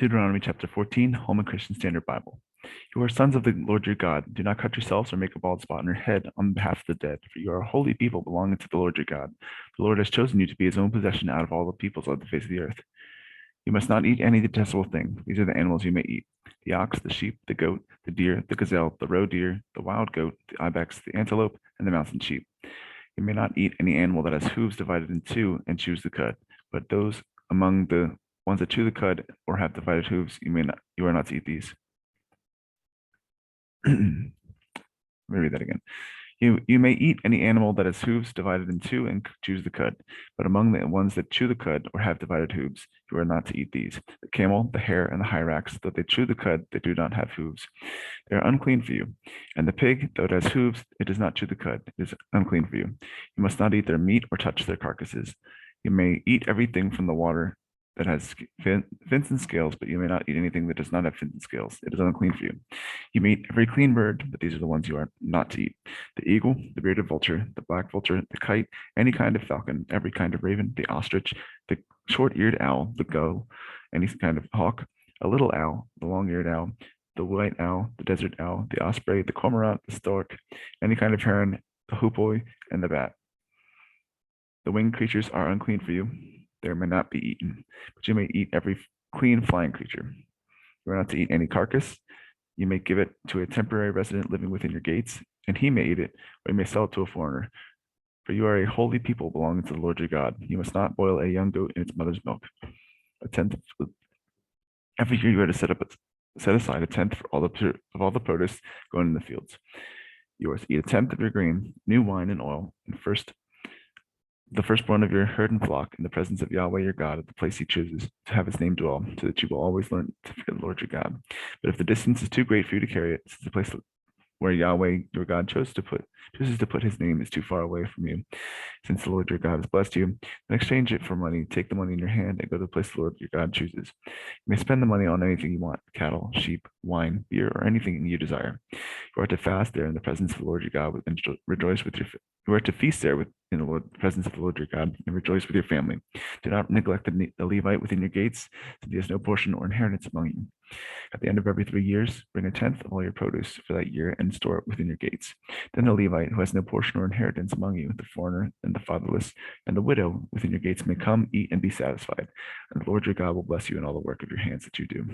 Deuteronomy chapter 14, Holman Christian Standard Bible. You are sons of the Lord your God. Do not cut yourselves or make a bald spot on your head on behalf of the dead, for you are a holy people belonging to the Lord your God. The Lord has chosen you to be his own possession out of all the peoples of the face of the earth. You must not eat any detestable thing. These are the animals you may eat: the ox, the sheep, the goat, the deer, the gazelle, the roe deer, the wild goat, the ibex, the antelope, and the mountain sheep. You may not eat any animal that has hooves divided in two and chews the cud, but those among the ones that chew the cud or have divided hooves, you are not to eat these. Let me read that again. You may eat any animal that has hooves divided in two and chews the cud, but among the ones that chew the cud or have divided hooves, you are not to eat these: the camel, the hare, and the hyrax. Though they chew the cud, they do not have hooves. They are unclean for you. And the pig, though it has hooves, it does not chew the cud. It is unclean for you. You must not eat their meat or touch their carcasses. You may eat everything from the water that has fins and scales, but you may not eat anything that does not have fins and scales. It is unclean for you. You may eat every clean bird, but these are the ones you are not to eat: the eagle, the bearded vulture, the black vulture, the kite, any kind of falcon, every kind of raven, the ostrich, the short-eared owl, the gull, any kind of hawk, a little owl, the long-eared owl, the white owl, the desert owl, the osprey, the cormorant, the stork, any kind of heron, the hoopoe, and the bat. The winged creatures are unclean for you. They may not be eaten, but you may eat every clean flying creature. You are not to eat any carcass. You may give it to a temporary resident living within your gates, and he may eat it, or you may sell it to a foreigner. For you are a holy people belonging to the Lord your God. You must not boil a young goat in its mother's milk. A tenth every year you are to set aside a tenth for all the produce grown in the fields. You are to eat a tenth of your grain, new wine, and oil, and the firstborn of your herd and flock, in the presence of Yahweh your God at the place he chooses to have his name dwell, so that you will always learn to fear the Lord your God. But if the distance is too great for you to carry it, since the place where Yahweh your God chooses to put his name is too far away from you, since the Lord your God has blessed you, then exchange it for money. Take the money in your hand and go to the place the Lord your God chooses. You may spend the money on anything you want: cattle, sheep, wine, beer, or anything you desire. You are to fast there in the presence of the Lord your God and rejoice with your. You are to feast there in the presence of the Lord your God and rejoice with your family. Do not neglect the Levite within your gates, since he has no portion or inheritance among you. At the end of every 3 years, bring a tenth of all your produce for that year and store it within your gates. Then the Levite, who has no portion or inheritance among you, the foreigner and the fatherless, and the widow within your gates may come, eat, and be satisfied. And the Lord your God will bless you in all the work of your hands that you do.